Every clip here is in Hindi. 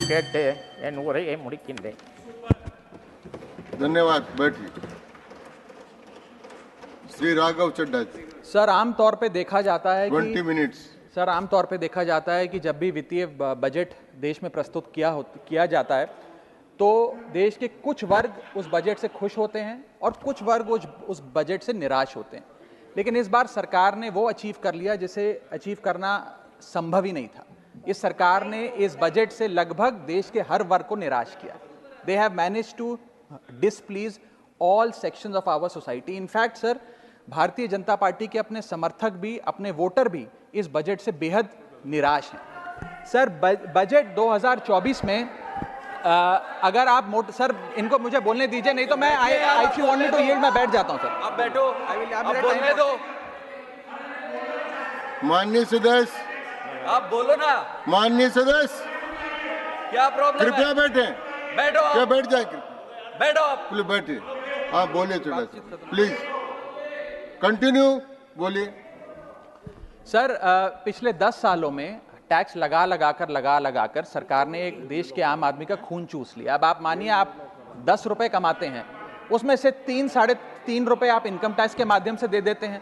கேட்டு என் உரையை முடிக்கின்றேன். धन्यवाद. बैठिए. श्री राघव चड्ढा जी. सर आमतौर पे देखा जाता है 20 मिनट्स. सर आमतौर पे देखा जाता है कि जब भी वित्तीय बजट देश में प्रस्तुत किया जाता है तो देश के कुछ वर्ग उस बजट से खुश होते हैं और कुछ वर्ग उस बजट से निराश होते हैं। लेकिन इस बार सरकार ने वो अचीव कर लिया जिसे अचीव करना संभव ही नहीं था। इस सरकार ने इस बजट से लगभग देश के हर वर्ग को निराश किया। They have managed to displease all sections of our society. In fact sir, Bharatiya Janata party के अपने समर्थक भी, अपने वोटर भी इस बजट से बेहद निराश हैं। सर बजट 2024 में अगर आप सर इनको मुझे बोलने दीजिए, नहीं तो मैं I if you want me to yield मैं बैठ जाता हूं सर। आप बैठो, आप बोलने दो। माननीय सदस्य, आप बोलो ना। माननीय सदस्य, क्या प्रॉब्लम है? कृपया बैठे. बैठो, क्या बैठ जाए? बैठो आप। प्लीज बैठिए. आप बोलिए चड्ढा जी, प्लीज कंटिन्यू बोलिए. सर पिछले 10 सालों में टैक्स लगा कर सरकार ने एक देश के आम आदमी का खून चूस लिया। अब आप मानिए, आप 10 रुपए कमाते हैं, उसमें से 3-3.5 रुपए आप इनकम टैक्स के माध्यम से दे देते हैं,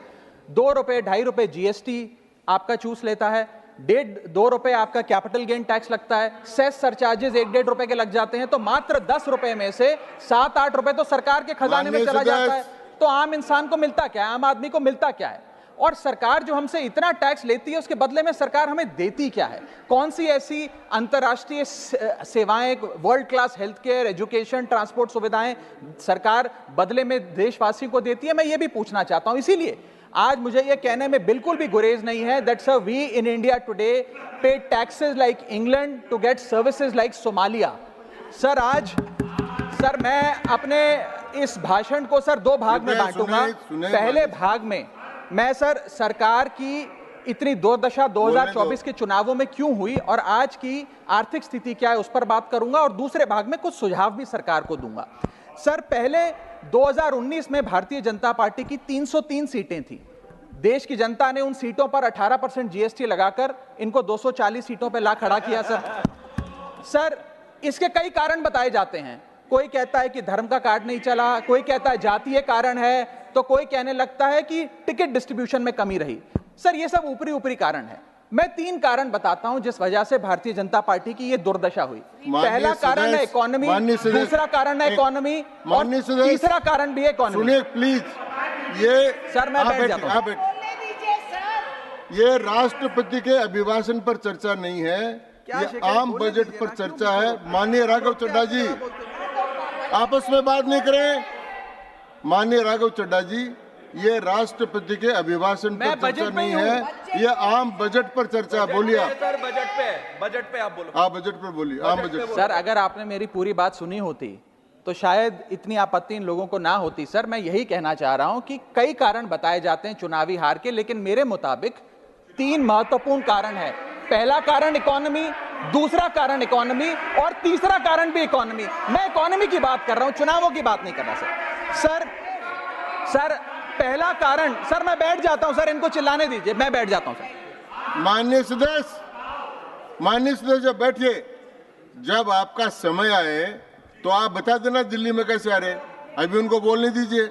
2 रुपए 2.5 रुपए जीएसटी आपका चूस लेता है, 1.5-2 रुपए आपका कैपिटल गेन टैक्स लगता है, सेस सरचार्जेस 1-1.5 रुपए के लग जाते हैं, तो मात्र 10 रुपए में से 7-8 रुपए तो सरकार के खजाने में चला जाता है। तो आम इंसान को मिलता क्या है, आम आदमी को मिलता क्या है? और सरकार जो हमसे इतना टैक्स लेती है उसके बदले में सरकार हमें देती क्या है? कौन सी ऐसी अंतर्राष्ट्रीय सेवाएं, world class health care, education, transport सुविधाएं सरकार बदले में देशवासियों को देती है? मैं ये भी पूछना चाहता हूं। इसीलिए आज मुझे ये कहने में बिल्कुल भी गुरेज नहीं है that sir we in India today pay taxes like England to get services like Somalia. Sir आज सर मैं अपने इस भाषण को सर 2 भाग में बांटूंगा। पहले भाग में मैं सर सरकार की इतनी दुर्दशा 2024 के चुनावों में क्यों हुई और आज की आर्थिक स्थिति क्या है उस पर बात करूंगा, और दूसरे भाग में कुछ सुझाव भी सरकार को दूंगा। सर पहले 2019 में भारतीय जनता पार्टी की 303 सीटें थी। देश की जनता ने उन सीटों पर 18% जीएसटी लगाकर इनको 240 सीटों पर ला खड़ा किया। सर इसके कई कारण बताए जाते हैं। कोई कहता है कि धर्म का कार्ड नहीं चला, कोई कहता है जातीय कारण है, तो कोई कहने लगता है कि टिकट डिस्ट्रीब्यूशन में कमी रही। सर ये सब ऊपरी कारण है। मैं 3 कारण बताता हूं जिस वजह से भारतीय जनता पार्टी की ये दुर्दशा हुई। पहला कारण है इकोनॉमी, दूसरा कारण है इकोनॉमी, और तीसरा कारण भी है इकोनॉमी। सुनिए प्लीज, ये सर मैं बैठ जाता हूं। ये राष्ट्रपति के अभिभाषण पर चर्चा नहीं है, ये आम बजट पर चर्चा है। माननीय राघव चड्ढा जी, आपस में बात नहीं करें। माननीय राघव चड्ढा जी, ये राष्ट्रपति के अभिभाषण पर चर्चा नहीं है, ये आम बजट पर चर्चा। बोलिए सर, बजट पे आप बोलो। आप बजट पर बोलिए, आम बजट। सर अगर आपने मेरी पूरी बात सुनी होती तो शायद इतनी आपत्ति इन लोगों को ना होती। सर मैं यही कहना चाह रहा हूं कि कई कारण बताए जाते हैं चुनावी हार के, लेकिन मेरे मुताबिक 3 महत्वपूर्ण कारण है। पहला कारण इकोनॉमी, दूसरा कारण इकोनॉमी, और तीसरा कारण भी इकोनॉमी। मैं इकोनॉमी की बात कर रहा हूं, चुनावों की बात नहीं कर रहा। सर पहला कारण, सर मैं बैठ जाता हूं सर, इनको चिल्लाने दीजिए, मैं बैठ जाता हूं सर। माननीय सदस्य बैठिए। जब आपका समय आए तो आप बता देना दिल्ली में कैसे आ रहे, अभी उनको बोलने दीजिए।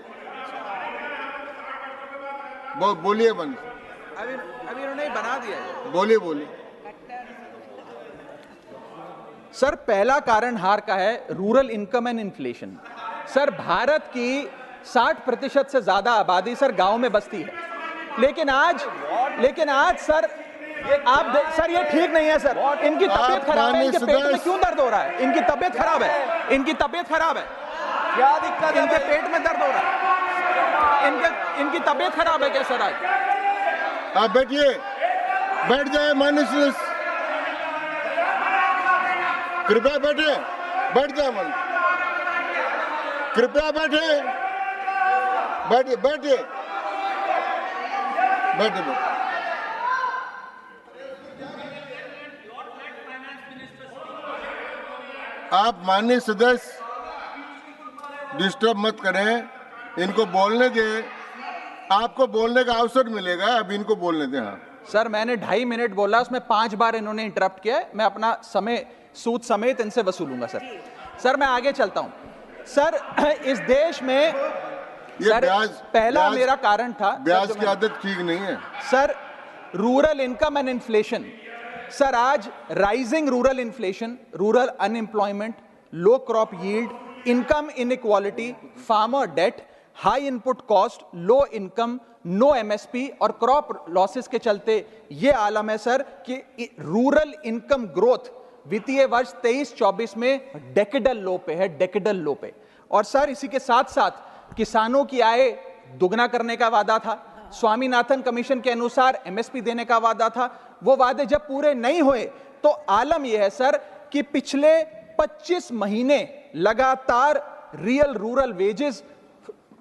बोलिए बंद। अभी उन्होंने बना दिया है। बोलिए। सर पहला कारण हार का है rural income and inflation. Sir Bharat की 60% से ज्यादा आबादी सर गांव में बसती है, लेकिन आज सर सर ये ठीक नहीं है सर। इनकी तबीयत खराब है, इनके पेट में क्यों दर्द हो रहा है? इनकी तबीयत खराब है, क्या दिक्कत है? इनके पेट में दर्द हो रहा है, इनकी तबीयत खराब है क्या सर? आज आप बैठिए, बैठ जाए। माननीय सदस्य कृपया बैठ जाए। मन कृपया बैठिए। आप माननीय सदस्य डिस्टर्ब मत करें, इनको बोलने दें। आपको बोलने का अवसर मिलेगा, अब इनको बोलने दें। हाँ सर मैंने 2.5 मिनट बोला, उसमें 5 बार इन्होंने इंटरप्ट किया है। मैं अपना समय सूद समेत इनसे वसूलूंगा सर। सर मैं आगे चलता हूं। सर इस देश में ये सर पहला मेरा कारण था ब्याज की आदत ठीक नहीं है sir, rural income and inflation. Sir आज rising rural inflation, rural unemployment, low crop yield, income inequality, farmer debt, high input cost, low income, no MSP और क्रॉप लॉसेस के चलते ये आलम है सर कि रूरल इनकम ग्रोथ वित्तीय वर्ष 23-24 में डेकेडल लो पे है, डेकेडल लो पे। और सर इसी के साथ साथ किसानों की आय दुगना करने का वादा था, स्वामीनाथन कमीशन के अनुसार एमएसपी देने का वादा था, वो वादे जब पूरे नहीं हुए तो आलम यह है सर कि पिछले 25 महीने लगातार रियल रूरल वेजेस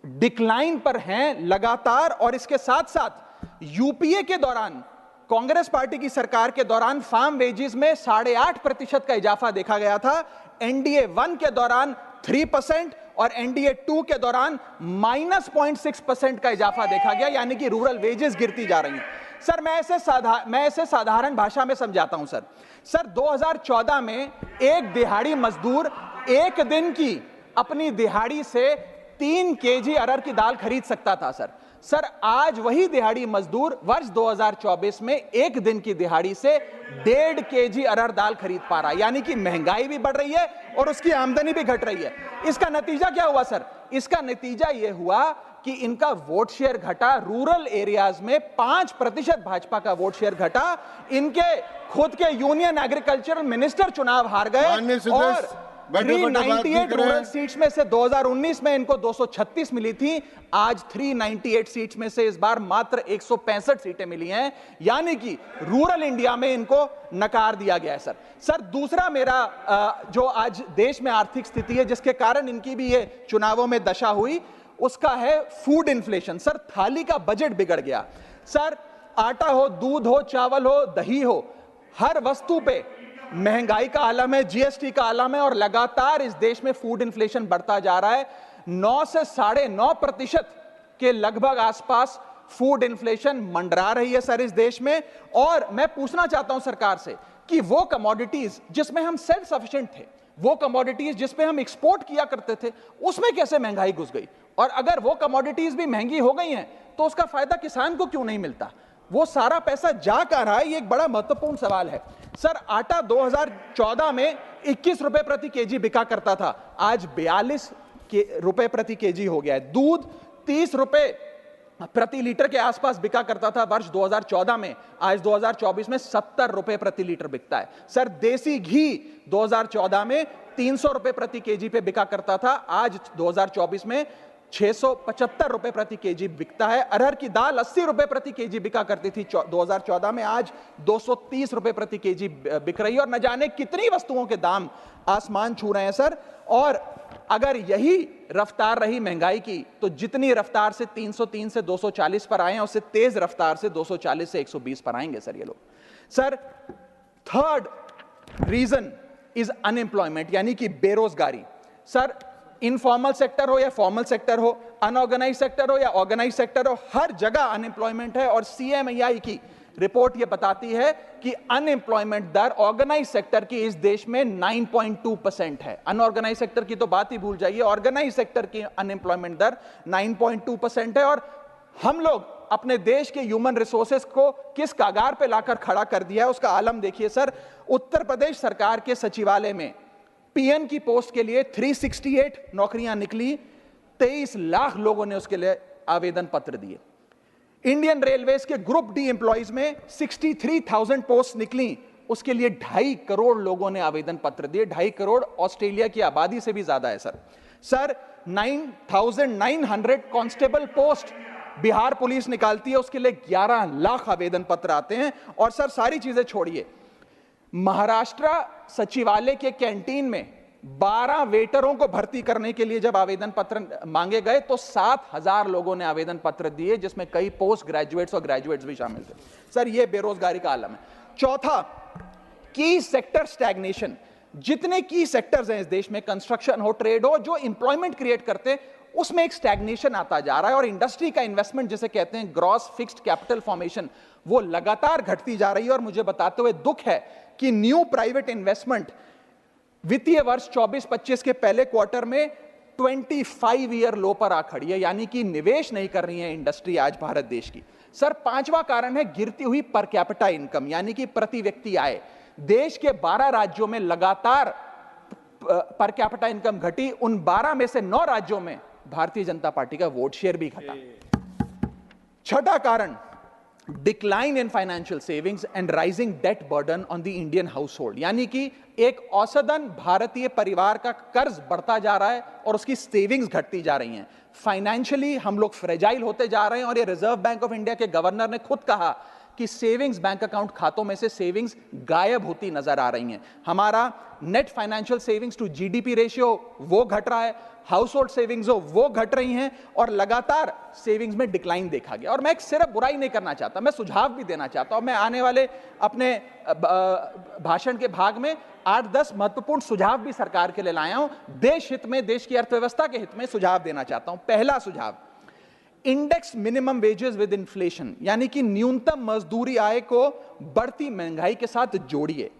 डिक्लाइन पर हैं लगातार। और इसके साथ साथ यूपीए के दौरान, कांग्रेस पार्टी की सरकार के दौरान फार्म वेजेस में 8.5% का इजाफा देखा गया था। एनडीए 1 के दौरान 3% और एनडीए 2 के दौरान -0.6% का इजाफा देखा गया, यानी कि रूरल वेजेस गिरती जा रही हैं। सर मैं ऐसे साधारण भाषा में समझाता हूं सर 2014 में एक दिहाड़ी मजदूर एक दिन की अपनी दिहाड़ी से 3 केजी अरहर की दाल खरीद सकता था सर आज वही दिहाड़ी मजदूर वर्ष 2024 में एक दिन की दिहाड़ी से 1.5 केजी अरहर दाल खरीद पा रहा है, यानी कि महंगाई भी बढ़ रही है और उसकी आमदनी भी घट रही है। इसका नतीजा क्या हुआ सर? इसका नतीजा यह हुआ कि इनका वोट शेयर घटा, रूरल एरियाज में 5% भाजपा का वोट शेयर घटा, इनके खुद के यूनियन एग्रीकल्चरल मिनिस्टर चुनाव हार गए और 398 रूरल सीट्स में से 2019 में इनको 236 मिली थी, आज 398 सीट्स में से इस बार मात्र 165 सीटें मिली हैं, यानी कि रूरल इंडिया में इनको नकार दिया गया है सर दूसरा मेरा जो आज देश में आर्थिक स्थिति है जिसके कारण इनकी भी ये चुनावों में दशा हुई, उसका है फूड इन्फ्लेशन। सर थाली का बजट बिगड़ गया सर, आटा हो, दूध हो, चावल हो, दही हो, हर वस्तु पे महंगाई का आलम है, जीएसटी का आलम है और लगातार इस देश में फूड इन्फ्लेशन बढ़ता जा रहा है। 9 से 9.5% के लगभग आसपास फूड इन्फ्लेशन मंडरा रही है सर इस देश में। और मैं पूछना चाहता हूं सरकार से कि वो कमोडिटीज जिसमें हम सेल्फ सफिशिएंट थे, वो कमोडिटीज जिसमें हम एक्सपोर्ट किया करते थे, उसमें कैसे महंगाई घुस गई? और अगर वो कमोडिटीज भी महंगी हो गई हैं तो उसका फायदा किसान को क्यों नहीं मिलता? वो सारा पैसा जा कहां रहा है? ये एक बड़ा महत्वपूर्ण सवाल है सर। आटा 2014 में 21 रुपए प्रति केजी बिका करता था, आज 42 रुपए प्रति केजी हो गया है। दूध 30 रुपए प्रति लीटर के आसपास बिका करता था वर्ष 2014 में, आज 2024 में 70 रुपए प्रति लीटर बिकता है सर। देसी घी 2014 में 300 रुपए प्रति केजी पे बिका करता था, आज 2024 में 675 रुपए प्रति केजी बिकता है। अरहर की दाल 80 रुपए प्रति केजी बिका करती थी 2014 में, आज 230 रुपए प्रति केजी बिक रही है। और न जाने कितनी वस्तुओं के दाम आसमान छू रहे हैं सर। और अगर यही रफ्तार रही महंगाई की तो जितनी रफ्तार से 303 से 240 पर आए हैं, उससे तेज रफ्तार से 240 से 120 पर आएंगे सर ये लोग। Sir third reason is unemployment, यानी कि बेरोजगारी। सर इनफॉर्मल सेक्टर हो या फॉर्मल सेक्टर हो, अनऑर्गेनाइज सेक्टर हो या ऑर्गेनाइज सेक्टर हो, हर जगह अनएम्प्लॉयमेंट है। और सीएमआई की रिपोर्ट यह बताती है कि अनएम्प्लॉयमेंट दर ऑर्गेनाइज सेक्टर की इस देश में 9.2% है। अनऑर्गेनाइज सेक्टर की तो बात ही भूल जाइए, ऑर्गेनाइज सेक्टर की अनएम्प्लॉयमेंट दर 9.2% है। और हम लोग अपने देश के ह्यूमन रिसोर्सेज को किस कागार पे लाकर खड़ा कर दिया है उसका आलम देखिए सर। उत्तर प्रदेश सरकार के सचिवालय में पीएन की पोस्ट के लिए 368 नौकरियां निकली, 23 लाख लोगों ने उसके लिए आवेदन पत्र दिए। इंडियन रेलवेज के ग्रुप डी एम्प्लॉइज में 63,000 पोस्ट निकली, उसके लिए 2.5 करोड़ लोगों ने आवेदन पत्र दिए। 2.5 करोड़ ऑस्ट्रेलिया की आबादी से भी ज्यादा है sir 9,900 constable post Bihar police निकालती है, उसके लिए 11 लाख आवेदन पत्र आते हैं। और सर सारी चीजें छोड़िए, महाराष्ट्र सचिवालय के कैंटीन में 12 वेटरों को भर्ती करने के लिए जब आवेदन पत्र मांगे गए तो 7,000 लोगों ने आवेदन पत्र दिए, जिसमें कई पोस्ट ग्रेजुएट्स और ग्रेजुएट्स भी शामिल थे। सर ये बेरोजगारी का आलम है। चौथा, की सेक्टर स्टैग्नेशन। जितने की सेक्टर्स हैं इस देश में, कंस्ट्रक्शन हो, ट्रेड हो, जो एम्प्लॉयमेंट क्रिएट करते, उसमें एक स्टैग्नेशन आता जा रहा है और इंडस्ट्री का इन्वेस्टमेंट जिसे कहते हैं ग्रॉस फिक्स्ड कैपिटल फॉर्मेशन, वो लगातार घटती जा रही है। और मुझे बताते हुए दुख है कि न्यू प्राइवेट इन्वेस्टमेंट वित्तीय वर्ष 24-25 के पहले क्वार्टर में 25 ईयर लो पर आ खड़ी है, यानी कि निवेश नहीं कर रही है इंडस्ट्री आज भारत देश की। सर, पांचवा कारण है गिरती हुई पर कैपिटा इनकम, यानी कि प्रति व्यक्ति आय। देश के 12 राज्यों में लगातार पर कैपिटा इनकम घटी, उन 12 में से 9 राज्यों में भारतीय जनता पार्टी का वोट शेयर भी घटा। छठा कारण, decline in financial savings and rising debt burden on the Indian household, यानी कि एक औसतन भारतीय परिवार का कर्ज बढ़ता जा रहा है और उसकी सेविंग्स घटती जा रही हैं। फाइनेंशियली हम लोग फ्रेजाइल होते जा रहे हैं और ये रिजर्व बैंक ऑफ इंडिया के गवर्नर ने खुद कहा कि सेविंग्स बैंक अकाउंट खातों में से सेविंग्स गायब होती नजर आ रही हैं। हमारा net financial savings to GDP ratio वो घट रहा है, हाउस होल्ड सेविंग्स वो घट रही हैं और लगातार सेविंग्स में डिक्लाइन देखा गया। और मैं सिर्फ बुराई नहीं करना चाहता, मैं सुझाव भी देना चाहता हूं। मैं आने वाले अपने भाषण के भाग में 8-10 महत्वपूर्ण सुझाव भी सरकार के लिए लाया हूं। देश हित में, देश की अर्थव्यवस्था के हित में सुझाव देना चाहता हूं। पहला सुझाव, index minimum wages with inflation, यानी कि न्यूनतम मजदूरी आय को बढ़ती महंगाई के साथ जोड़िए।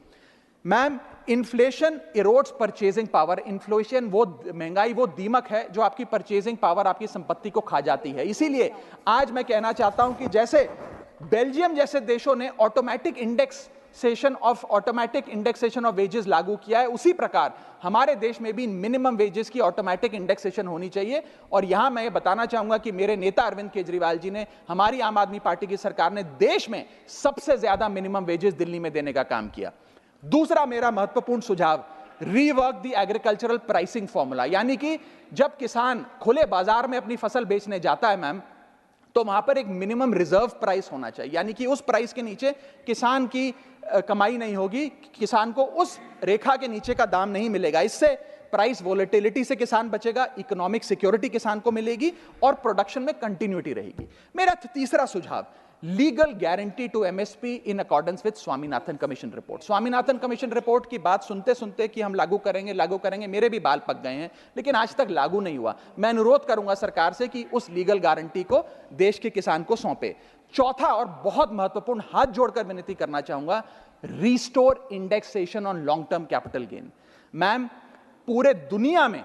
Ma'am, inflation erodes purchasing power. Inflation वो महंगाई वो दीमक है जो आपकी परचेजिंग पावर, आपकी संपत्ति को खा जाती है। इसीलिए आज मैं कहना चाहता हूं कि जैसे बेल्जियम जैसे देशों ने ऑटोमेटिक इंडेक्सेशन ऑफ वेजेस लागू किया है, उसी प्रकार हमारे देश में भी मिनिमम वेजेस की ऑटोमेटिक इंडेक्सेशन होनी चाहिए। और यहां मैं बताना चाहूंगा कि मेरे नेता अरविंद केजरीवाल जी ने, हमारी आम आदमी पार्टी की सरकार ने देश में सबसे ज्यादा मिनिमम वेजेस दिल्ली में देने का काम किया। दूसरा मेरा महत्वपूर्ण सुझाव, rework the agricultural pricing formula, यानी कि जब किसान खुले बाजार में अपनी फसल बेचने जाता है मैम, तो वहां पर एक मिनिमम रिजर्व प्राइस होना चाहिए, यानी कि उस प्राइस के नीचे किसान की कमाई नहीं होगी, किसान को उस रेखा के नीचे का दाम नहीं मिलेगा। इससे प्राइस वोलेटिलिटी से किसान बचेगा, इकोनॉमिक सिक्योरिटी किसान को मिलेगी और प्रोडक्शन में कंटिन्यूटी रहेगी। मेरा तीसरा सुझाव, legal guarantee to MSP in accordance with Swaminathan commission report. Swaminathan commission report की बात सुनते सुनते कि हम लागू करेंगे, मेरे भी बाल पक गए हैं, लेकिन आज तक लागू नहीं हुआ। मैं अनुरोध करूंगा सरकार से कि उस लीगल गारंटी को देश के किसान को सौंपे। चौथा और बहुत महत्वपूर्ण, हाथ जोड़कर विनती करना चाहूंगा, restore indexation on long term capital gain. Ma'am, पूरे दुनिया में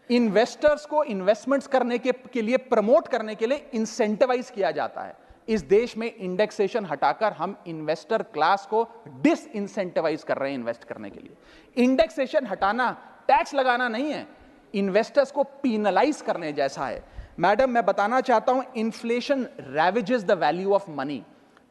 इन्वेस्टर्स को इन्वेस्टमेंट्स करने के लिए, प्रमोट करने के लिए इंसेंटिवाइज किया जाता है। इस देश में इंडेक्सेशन हटाकर हम इन्वेस्टर क्लास को डिसइंसेंटिवाइज कर रहे हैं इन्वेस्ट करने के लिए। इंडेक्सेशन हटाना टैक्स लगाना नहीं है, इन्वेस्टर्स को पीनलाइज करने जैसा है। मैडम, मैं बताना चाहता हूं, inflation ravages the value of money.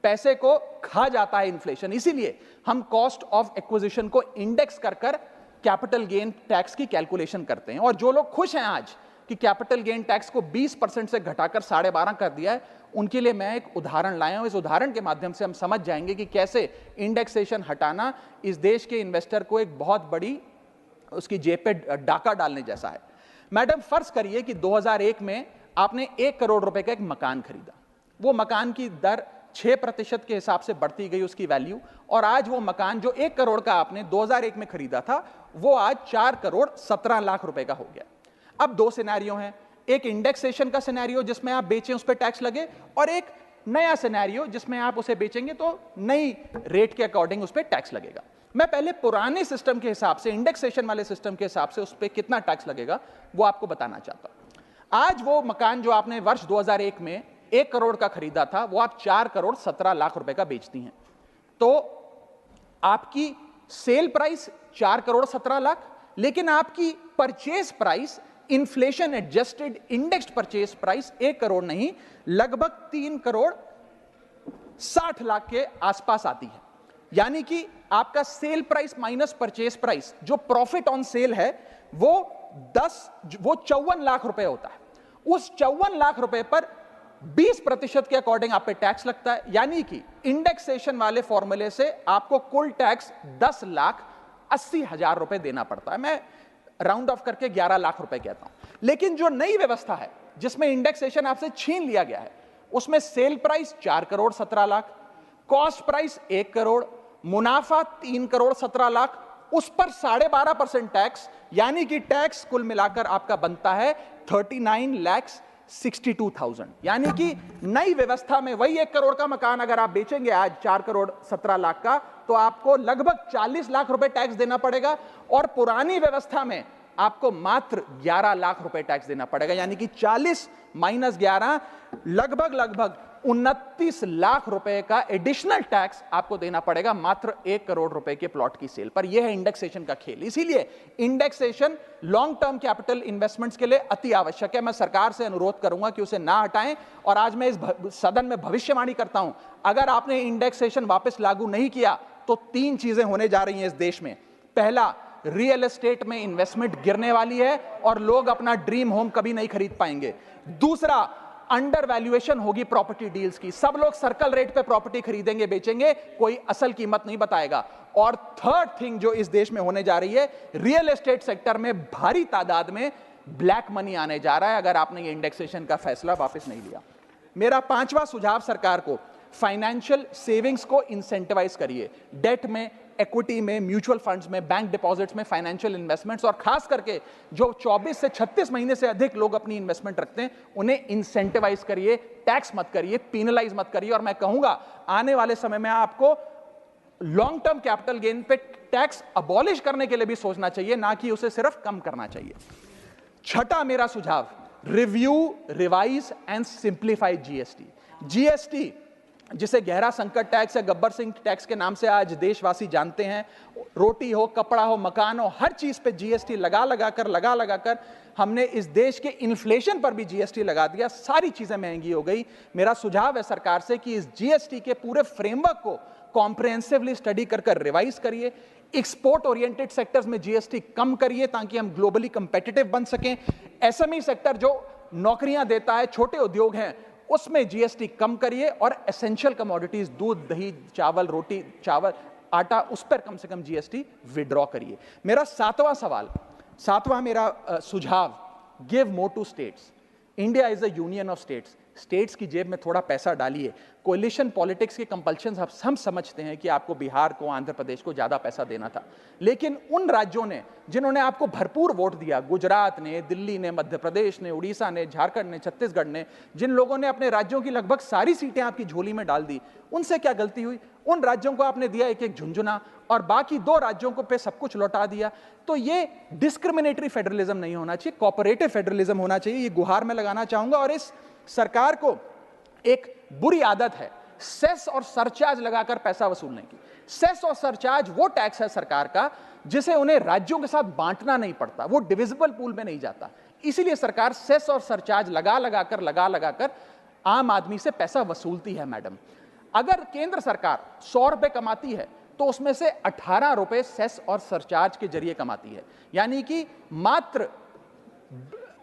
पैसे को खा जाता है इन्फ्लेशन, इसीलिए हम कॉस्ट ऑफ एक्विजिशन को इंडेक्स कर कैपिटल गेन टैक्स की कैलकुलेशन करते हैं। और जो लोग खुश हैं आज कि कैपिटल गेन टैक्स को 20% से घटाकर 12.5 कर दिया है, उनके लिए मैं एक उदाहरण लाया हूं। इस उदाहरण के माध्यम से हम समझ जाएंगे कि कैसे इंडेक्सेशन हटाना इस देश के इन्वेस्टर को एक बहुत बड़ी उसकी जेब पे डाका डालने जैसा है। मैडम, फर्ज करिए कि 2001 में आपने 1 करोड़ रुपए का एक मकान खरीदा। वो मकान की दर 6% के हिसाब से बढ़ती गई उसकी वैल्यू, और आज वो मकान जो 1 करोड़ का आपने 2001 में खरीदा था, वो आज 4 करोड़ 17 लाख रुपए का हो गया। अब 2 सिनेरियो हैं, एक इंडेक्सेशन का सिनेरियो जिसमें आप बेचें उस पर टैक्स लगे, और एक नया सिनेरियो जिसमें आप उसे बेचेंगे तो नई रेट के अकॉर्डिंग उस पर टैक्स लगेगा। मैं पहले पुराने सिस्टम के हिसाब से, इंडेक्सेशन वाले सिस्टम के हिसाब से उस पर कितना टैक्स लगेगा वो आपको बताना चाहता हूं। आज वो मकान जो आपने वर्ष 2001 में 1 करोड़ का खरीदा था, वो आप 4 करोड़ 17 लाख रुपए का बेचती हैं, तो आपकी सेल प्राइस 4 करोड़ 17 लाख, लेकिन आपकी purchase price, inflation adjusted indexed purchase price 1 crore नहीं, लगभग 3 करोड़ 60 लाख के आसपास आती है। यानी कि आपका sale price minus purchase price, जो प्रॉफिट ऑन सेल है, वो 54 लाख रुपए होता है। उस 54 लाख रुपए पर 20% के अकॉर्डिंग आप पे टैक्स लगता है, यानी कि इंडेक्सेशन वाले फॉर्मूले से आपको कुल टैक्स 10,80,000 रुपए देना पड़ता है। मैं राउंड ऑफ करके 11 लाख रुपए कहता हूं। लेकिन जो नई व्यवस्था है जिसमें इंडेक्सेशन आपसे छीन लिया गया है, उसमें sale price 4 crore 17 lakh, cost price 1 crore, मुनाफा 3 करोड़ 17 लाख, उस पर 12.5% टैक्स, यानी कि टैक्स कुल मिलाकर आपका बनता है 39,62,000। यानी कि नई व्यवस्था में वही 1 करोड़ का मकान अगर आप बेचेंगे आज 4 करोड़ 17 लाख का, तो आपको लगभग 40 लाख रुपए टैक्स देना पड़ेगा, और पुरानी व्यवस्था में आपको मात्र 11 लाख रुपए टैक्स देना पड़ेगा। यानी कि 40 माइनस 11 लगभग 29 लाख रुपए का एडिशनल टैक्स आपको देना पड़ेगा मात्र 1 करोड़ रुपए के प्लॉट की सेल पर। यह है इंडेक्सेशन का खेल। इसीलिए indexation long term capital investments के लिए अति आवश्यक है। मैं सरकार से अनुरोध करूंगा कि उसे ना हटाएं, और आज मैं इस सदन में भविष्यवाणी करता हूं, अगर आपने इंडेक्सेशन वापस लागू नहीं किया तो 3 चीजें होने जा रही हैं इस देश में। पहला, रियल एस्टेट में इन्वेस्टमेंट गिरने वाली है और लोग अपना ड्रीम होम कभी नहीं खरीद पाएंगे। दूसरा, अंडर वैल्यूएशन होगी प्रॉपर्टी डील्स की, सब लोग सर्कल रेट पे प्रॉपर्टी खरीदेंगे बेचेंगे, कोई असल कीमत नहीं बताएगा। और थर्ड थिंग जो इस देश में होने जा रही है, रियल एस्टेट सेक्टर में भारी तादाद में ब्लैक मनी आने जा रहा है अगर आपने ये इंडेक्सेशन का फैसला वापस नहीं लिया। मेरा 5वां सुझाव सरकार को, फाइनेंशियल सेविंग्स को इंसेंटिवाइज करिए। डेट में, इक्विटी में, म्यूचुअल फंड्स में, बैंक डिपॉजिट्स में फाइनेंशियल इन्वेस्टमेंट्स, और खास करके जो 24 से 36 महीने से अधिक लोग अपनी इन्वेस्टमेंट रखते हैं उन्हें इंसेंटिवाइज करिए, टैक्स मत करिए, पेनलाइज मत करिए। और मैं कहूंगा आने वाले समय में आपको लॉन्ग टर्म कैपिटल गेन पे टैक्स अबॉलिश करने के लिए भी सोचना चाहिए, ना कि उसे सिर्फ कम करना चाहिए। छठा मेरा सुझाव, review, revise and simplify GST. GST जिसे गहरा संकट टैक्स या गब्बर सिंह टैक्स के नाम से आज देशवासी जानते हैं, रोटी हो, कपड़ा हो, मकान हो, हर चीज पे जीएसटी लगा लगाकर हमने इस देश के इन्फ्लेशन पर भी जीएसटी लगा दिया, सारी चीजें महंगी हो गई। मेरा सुझाव है सरकार से कि इस जीएसटी के पूरे फ्रेमवर्क को कॉम्प्रिहेंसिवली स्टडी कर रिवाइज करिए। एक्सपोर्ट ओरिएंटेड सेक्टर्स में जीएसटी कम करिए ताकि हम ग्लोबली कंपेटिटिव बन सकें। एसएमई सेक्टर जो नौकरियां देता है, छोटे उद्योग हैं, उसमें जीएसटी कम करिए। और एसेंशियल कमोडिटीज, दूध, दही, चावल, रोटी, चावल, आटा, उस पर कम से कम जीएसटी विड्रॉ करिए। मेरा 7वां मेरा सुझाव, give more to states. India is a union of states. States की जेब में थोड़ा पैसा डालिए। कोलिशन पॉलिटिक्स के कंपल्शन हम समझते हैं कि आपको बिहार को, आंध्र प्रदेश को ज्यादा पैसा देना था, लेकिन उन राज्यों ने जिन्होंने आपको भरपूर वोट दिया, गुजरात ने, दिल्ली ने, मध्य प्रदेश ने, उड़ीसा ने, झारखंड ने, छत्तीसगढ़ ने, जिन लोगों ने अपने राज्यों की लगभग सारी सीटें आपकी झोली में डाल दी, उनसे क्या गलती हुई? उन राज्यों को आपने दिया एक एक झुंझुना और बाकी 2 राज्यों को पे सब कुछ लौटा दिया। तो ये डिस्क्रिमिनेटरी फेडरलिज्म नहीं होना चाहिए, कोऑपरेटिव फेडरलिज्म होना चाहिए। ये गुहार में लगाना चाहूंगा। और इस सरकार को एक बुरी आदत है सेस और सरचार्ज लगाकर पैसा वसूलने की। सेस और सरचार्ज वो टैक्स है सरकार का जिसे उन्हें राज्यों के साथ बांटना नहीं पड़ता, वो डिविजिबल पूल में नहीं जाता। इसीलिए सरकार सेस और सरचार्ज लगा लगाकर आम आदमी से पैसा वसूलती है। मैडम, अगर केंद्र सरकार 100 रुपए कमाती है तो उसमें से 18 रुपए सेस और सरचार्ज के जरिए कमाती है, यानी कि मात्र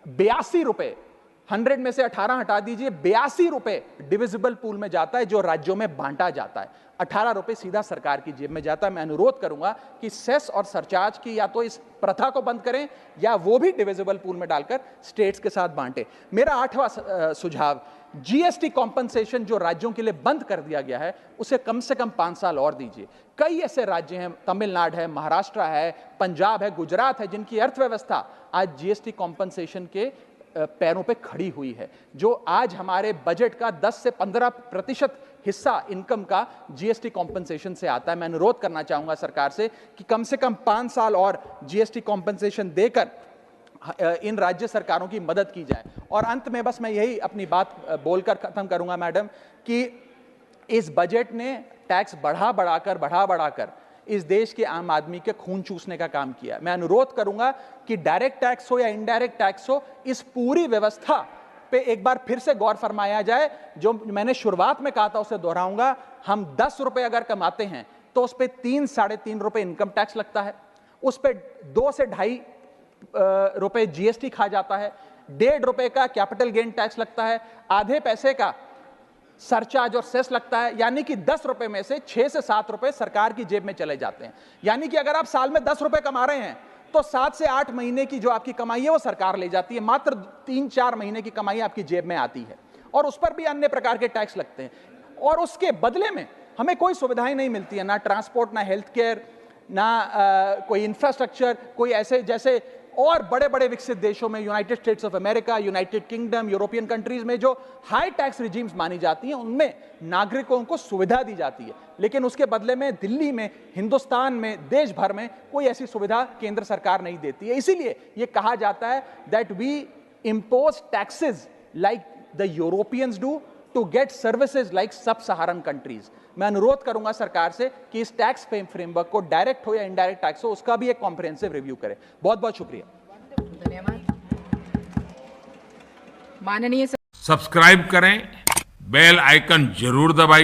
82 रुपए, 100 में से 18 हटा दीजिए, 82 रुपए डिविजिबल पूल में जाता है जो राज्यों में बांटा जाता है। 18 रुपए सीधा सरकार की जेब में जाता है। मैं अनुरोध करूंगा कि सेस और सरचार्ज की या तो इस प्रथा को बंद करें या वो भी डिविजिबल पूल में डालकर स्टेट्स के साथ बांटे। मेरा 8वां सुझाव, जीएसटी कॉम्पनसेशन जो राज्यों के लिए बंद कर दिया गया है उसे कम से कम 5 साल और दीजिए। कई ऐसे राज्य हैं, तमिलनाडु है, महाराष्ट्र है, पंजाब है, गुजरात है, जिनकी अर्थव्यवस्था आज जीएसटी कॉम्पनसेशन के पैरों पे खड़ी हुई है, जो आज हमारे बजट का 10 से 15% हिस्सा इनकम का जीएसटी कॉम्पनसेशन से आता है। मैं अनुरोध करना चाहूंगा सरकार से कि कम से कम 5 साल और जीएसटी कॉम्पनसेशन देकर इन राज्य सरकारों की मदद की जाए। और अंत में बस मैं यही अपनी बात बोलकर खत्म करूंगा मैडम, कि इस बजट ने टैक्स बढ़ा बढ़ाकर इस देश के आम आदमी के खून चूसने का काम किया। मैं अनुरोध करूंगा कि डायरेक्ट टैक्स हो या इनडायरेक्ट टैक्स हो, इस पूरी व्यवस्था पे एक बार फिर से गौर फरमाया जाए। जो मैंने शुरुआत में कहा था उसे दोहराऊंगा, हम 10 रुपए अगर कमाते हैं तो उस पे 3-3.5 रुपए इनकम टैक्स लगता है, उस पे 2 से 2.5 रुपए जीएसटी खा जाता है, 1.5 रुपए का कैपिटल गेन टैक्स लगता है, आधे पैसे का सरचार्ज और सेस लगता है, यानी कि 10 रुपए में से 6 से 7 रुपए सरकार की जेब में चले जाते हैं। यानी कि अगर आप साल में 10 रुपए कमा रहे हैं तो 7 से 8 महीने की जो आपकी कमाई है वो सरकार ले जाती है, मात्र 3-4 महीने की कमाई आपकी जेब में आती है, और उस पर भी अन्य प्रकार के टैक्स लगते हैं। और उसके बदले में हमें कोई सुविधाएं नहीं मिलती है, ना ट्रांसपोर्ट, ना हेल्थ केयर, ना कोई इंफ्रास्ट्रक्चर, कोई ऐसे जैसे और बड़े बड़े विकसित देशों में, United states of America, United kingdom, European countries में जो हाई टैक्स रिजीम्स मानी जाती हैं, उनमें नागरिकों को सुविधा दी जाती है, लेकिन उसके बदले में दिल्ली में, हिंदुस्तान में, देश भर में कोई ऐसी सुविधा केंद्र सरकार नहीं देती है। इसीलिए यह कहा जाता है that we impose taxes like the Europeans do to get services like sub Saharan countries. मैं अनुरोध करूंगा सरकार से कि इस टैक्स फ्रेमवर्क को डायरेक्ट हो या इनडायरेक्ट टैक्स हो, उसका भी एक कॉम्प्रिहेंसिव रिव्यू करें। बहुत बहुत शुक्रिया। धन्यवाद। माननीय सब्सक्राइब करें, बेल आइकन जरूर दबाइए।